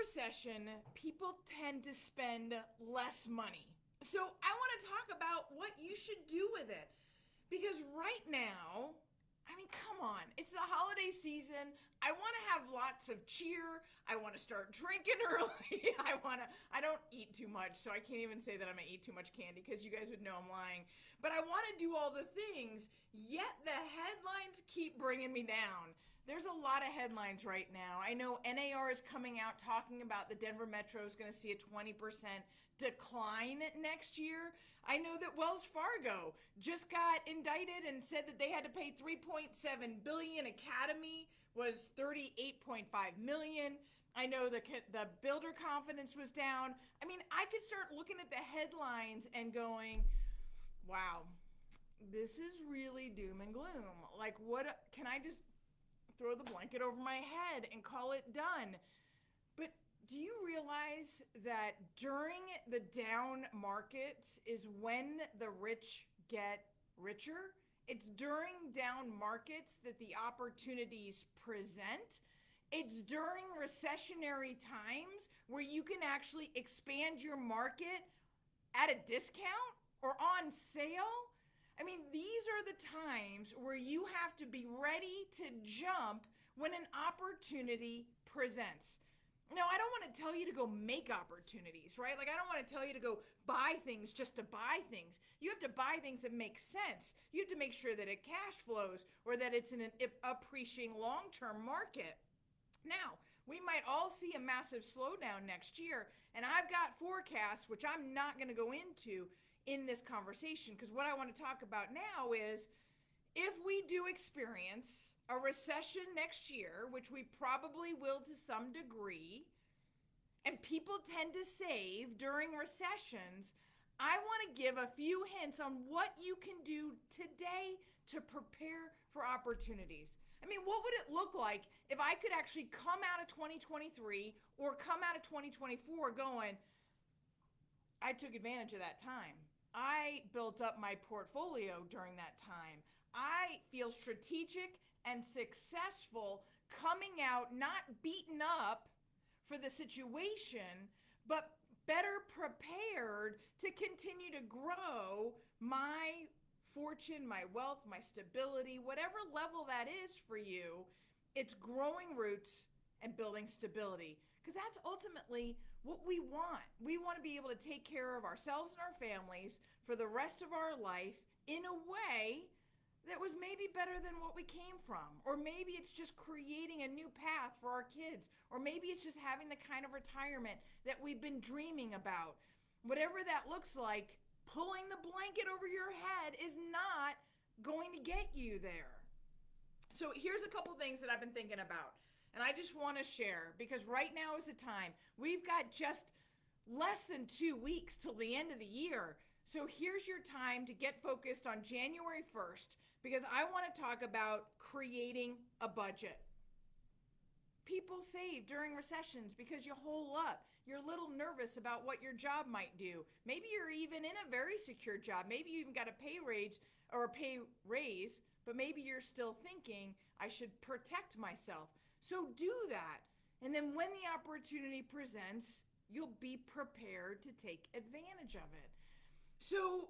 recession, people tend to spend less money. So I want to talk about what you should do with it. Because right now, I mean, come on. It's the holiday season. I want to have lots of cheer. I want to start drinking early. I don't eat too much, so I can't even say that I'm going to eat too much candy because you guys would know I'm lying. But I want to do all the things, yet the headlines keep bringing me down. There's a lot of headlines right now. I know NAR is coming out talking about the Denver Metro is going to see a 20% decline next year. I know that Wells Fargo just got indicted and said that they had to pay 3.7 billion. Academy was 38.5 million. I know the builder confidence was down. I mean, I could start looking at the headlines and going, wow, this is really doom and gloom. Like, what can I just throw the blanket over my head and call it done? But do you realize that during the down markets is when the rich get richer? It's during down markets that the opportunities present. It's during recessionary times where you can actually expand your market at a discount or on sale. I mean, these are the times where you have to be ready to jump when an opportunity presents. Now, I don't want to tell you to go make opportunities, right? Like, I don't want to tell you to go buy things just to buy things. You have to buy things that make sense. You have to make sure that it cash flows or that it's in an appreciating long-term market. Now, we might all see a massive slowdown next year, and I've got forecasts, which I'm not going to go into in this conversation, because what I want to talk about now is if we do experience a recession next year, which we probably will to some degree, and people tend to save during recessions, I want to give a few hints on what you can do today to prepare for opportunities. I mean, what would it look like if I could actually come out of 2023 or come out of 2024 going, I took advantage of that time. I built up my portfolio during that time. I feel strategic and successful coming out, not beaten up for the situation, but better prepared to continue to grow my fortune, my wealth, my stability, whatever level that is for you. It's growing roots and building stability, because that's ultimately what we want. We want to be able to take care of ourselves and our families for the rest of our life in a way that was maybe better than what we came from. Or maybe it's just creating a new path for our kids. Or maybe it's just having the kind of retirement that we've been dreaming about. Whatever that looks like, pulling the blanket over your head is not going to get you there. So here's a couple things that I've been thinking about. And I just want to share, because right now is the time. We've got just less than 2 weeks till the end of the year. So here's your time to get focused on January 1st, because I want to talk about creating a budget. People save during recessions because you hole up. You're a little nervous about what your job might do. Maybe you're even in a very secure job. Maybe you even got a pay raise or a pay raise, but maybe you're still thinking, I should protect myself. So do that. And then when the opportunity presents, you'll be prepared to take advantage of it. So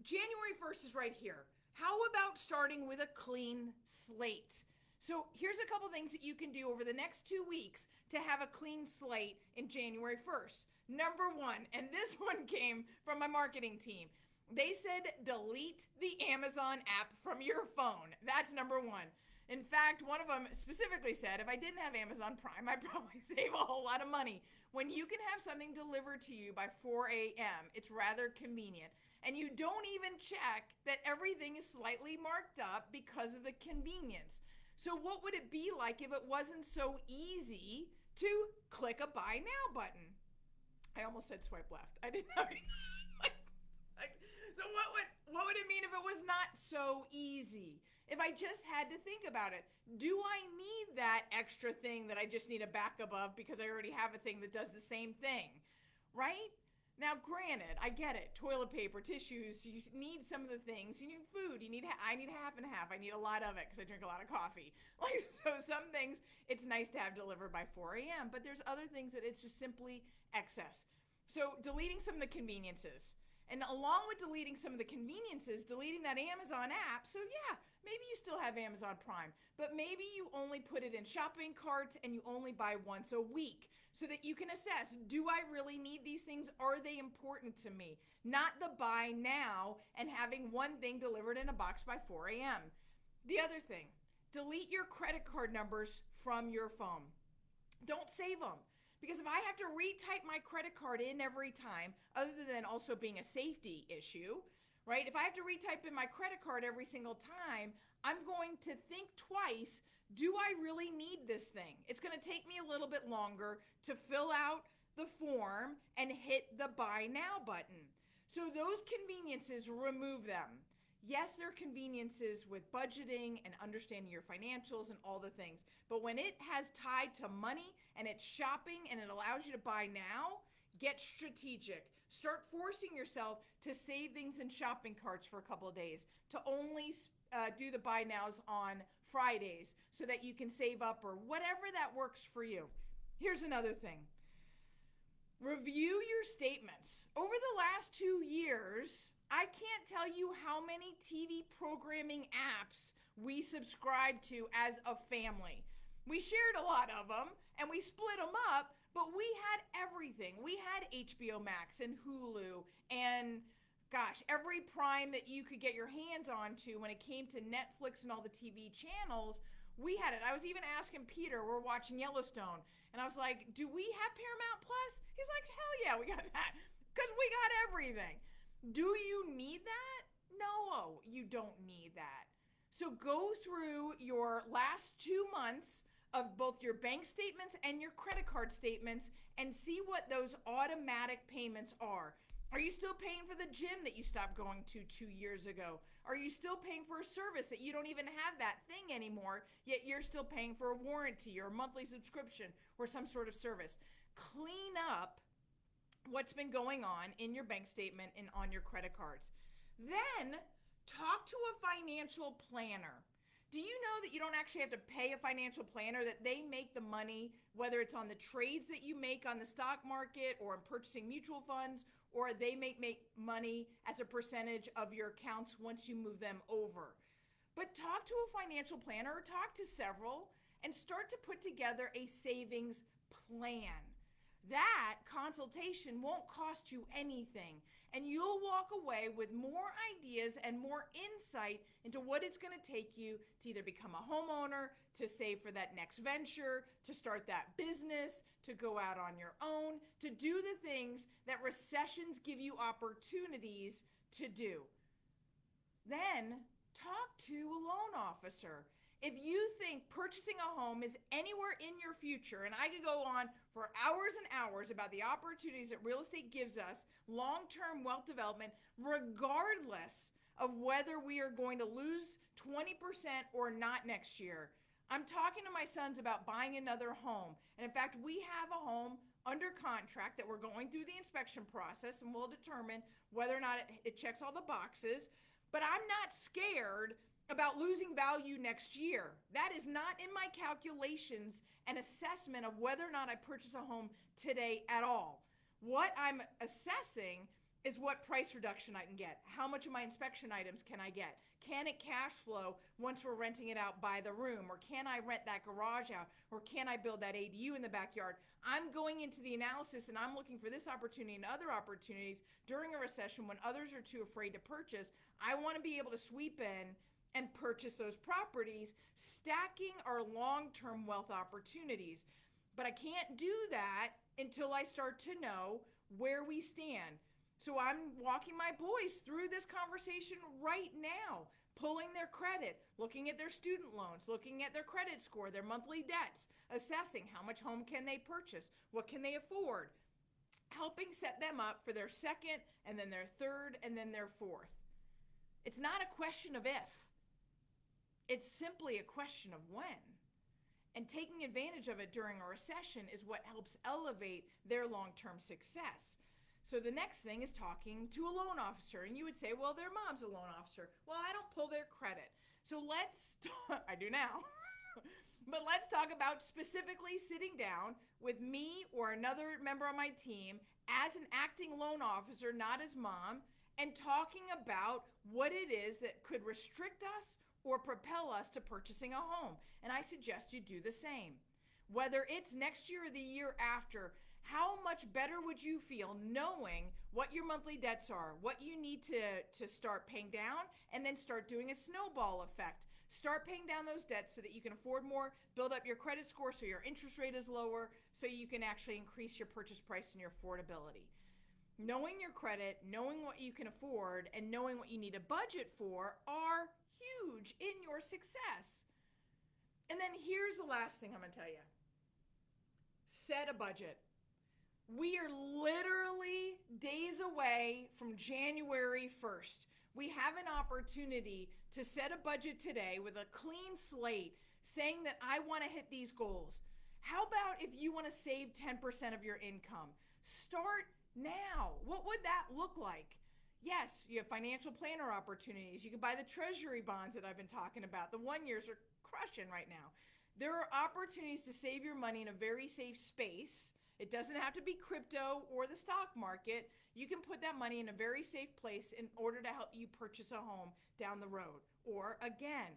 January 1st is right here. How about starting with a clean slate? So here's a couple things that you can do over the next 2 weeks to have a clean slate in January 1st. Number one, and this one came from my marketing team. They said delete the Amazon app from your phone. That's number one. In fact, one of them specifically said, if I didn't have Amazon Prime, I'd probably save a whole lot of money. When you can have something delivered to you by 4 a.m., it's rather convenient. And you don't even check that everything is slightly marked up because of the convenience. So what would it be like if it wasn't so easy to click a buy now button? I almost said swipe left. I didn't know. So what would it mean if it was not so easy? If I just had to think about it, do I need that extra thing that I just need a backup of because I already have a thing that does the same thing, right? Now, granted, I get it. Toilet paper, tissues, you need some of the things. You need food. I need half and half. I need a lot of it because I drink a lot of coffee. So some things it's nice to have delivered by 4 a.m., but there's other things that it's just simply excess. So deleting some of the conveniences. And along with deleting some of the conveniences, deleting that Amazon app. So yeah, maybe you still have Amazon Prime, but maybe you only put it in shopping carts and you only buy once a week so that you can assess, do I really need these things? Are they important to me? Not the buy now and having one thing delivered in a box by 4 a.m. The other thing, delete your credit card numbers from your phone. Don't save them. Because if I have to retype my credit card in every time, other than also being a safety issue, right? If I have to retype in my credit card every single time, I'm going to think twice, do I really need this thing? It's going to take me a little bit longer to fill out the form and hit the buy now button. So those conveniences, remove them. Yes, there are conveniences with budgeting and understanding your financials and all the things. But when it has tied to money and it's shopping and it allows you to buy now, get strategic. Start forcing yourself to save things in shopping carts for a couple of days, to only do the buy nows on Fridays so that you can save up or whatever that works for you. Here's another thing. Review your statements. Over the last 2 years, I can't tell you how many TV programming apps we subscribe to as a family. We shared a lot of them and we split them up, but we had everything. We had HBO Max and Hulu and gosh, every Prime that you could get your hands onto when it came to Netflix and all the TV channels, we had it. I was even asking Peter, we're watching Yellowstone, and I was like, do we have Paramount Plus? He's like, hell yeah, we got that, because we got everything. Do you need that? No, you don't need that. So go through your last 2 months of both your bank statements and your credit card statements and see what those automatic payments are. Are you still paying for the gym that you stopped going to 2 years ago? Are you still paying for a service that you don't even have that thing anymore, yet you're still paying for a warranty or a monthly subscription or some sort of service? Clean up what's been going on in your bank statement and on your credit cards. Then talk to a financial planner. Do you know that you don't actually have to pay a financial planner, that they make the money, whether it's on the trades that you make on the stock market or in purchasing mutual funds, or they make money as a percentage of your accounts once you move them over? But talk to a financial planner or talk to several and start to put together a savings plan. That consultation won't cost you anything, and you'll walk away with more ideas and more insight into what it's going to take you to either become a homeowner, to save for that next venture, to start that business, to go out on your own, to do the things that recessions give you opportunities to do. Then talk to a loan officer. If you think purchasing a home is anywhere in your future, and I could go on for hours and hours about the opportunities that real estate gives us, long-term wealth development, regardless of whether we are going to lose 20% or not next year. I'm talking to my sons about buying another home. And in fact, we have a home under contract that we're going through the inspection process, and we'll determine whether or not it checks all the boxes. But I'm not scared about losing value next year. That is not in my calculations and assessment of whether or not I purchase a home today at all. What I'm assessing is what price reduction I can get. How much of my inspection items can I get? Can it cash flow once we're renting it out by the room? Or can I rent that garage out? Or can I build that ADU in the backyard? I'm going into the analysis and I'm looking for this opportunity and other opportunities during a recession when others are too afraid to purchase. I want to be able to sweep in and purchase those properties, stacking our long-term wealth opportunities. But I can't do that until I start to know where we stand. So I'm walking my boys through this conversation right now, pulling their credit, looking at their student loans, looking at their credit score, their monthly debts, assessing how much home can they purchase, what can they afford, helping set them up for their second and then their third and then their fourth. It's not a question of if. It's simply a question of when. And taking advantage of it during a recession is what helps elevate their long-term success. So the next thing is talking to a loan officer. And you would say, well, their mom's a loan officer. Well, I don't pull their credit. So I do now. But let's talk about specifically sitting down with me or another member on my team as an acting loan officer, not as mom, and talking about what it is that could restrict us or propel us to purchasing a home. And I suggest you do the same. Whether it's next year or the year after, how much better would you feel knowing what your monthly debts are, what you need to start paying down, and then start doing a snowball effect. Start paying down those debts so that you can afford more, build up your credit score so your interest rate is lower, so you can actually increase your purchase price and your affordability. Knowing your credit, knowing what you can afford, and knowing what you need a budget for are huge in your success. And then here's the last thing I'm going to tell you. Set a budget. We are literally days away from January 1st. We have an opportunity to set a budget today with a clean slate saying that I want to hit these goals. How about if you want to save 10% of your income? Start now. What would that look like? Yes, you have financial planner opportunities. You can buy the treasury bonds that I've been talking about. The 1 years are crushing right now. There are opportunities to save your money in a very safe space. It doesn't have to be crypto or the stock market. You can put that money in a very safe place in order to help you purchase a home down the road. Or again,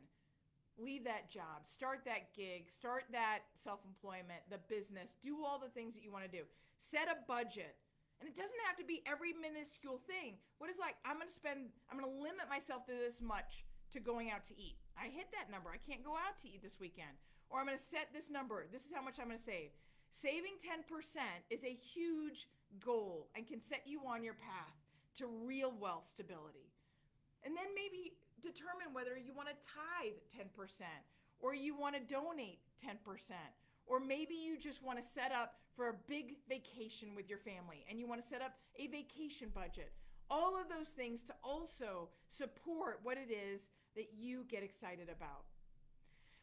leave that job, start that gig, start that self-employment, the business, do all the things that you want to do. Set a budget. And it doesn't have to be every minuscule thing. What is like, I'm going to limit myself to this much to going out to eat. I hit that number. I can't go out to eat this weekend. Or I'm going to set this number. This is how much I'm going to save. Saving 10% is a huge goal and can set you on your path to real wealth stability. And then maybe determine whether you want to tithe 10% or you want to donate 10%. Or maybe you just want to set up for a big vacation with your family and you want to set up a vacation budget. All of those things to also support what it is that you get excited about.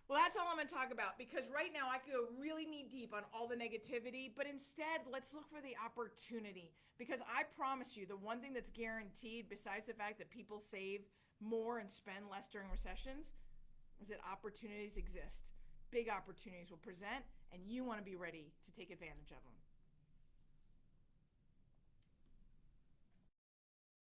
Well, that's all I'm going to talk about because right now I could go really knee deep on all the negativity, but instead let's look for the opportunity because I promise you the one thing that's guaranteed besides the fact that people save more and spend less during recessions is that opportunities exist. Big opportunities will present and you want to be ready to take advantage of them.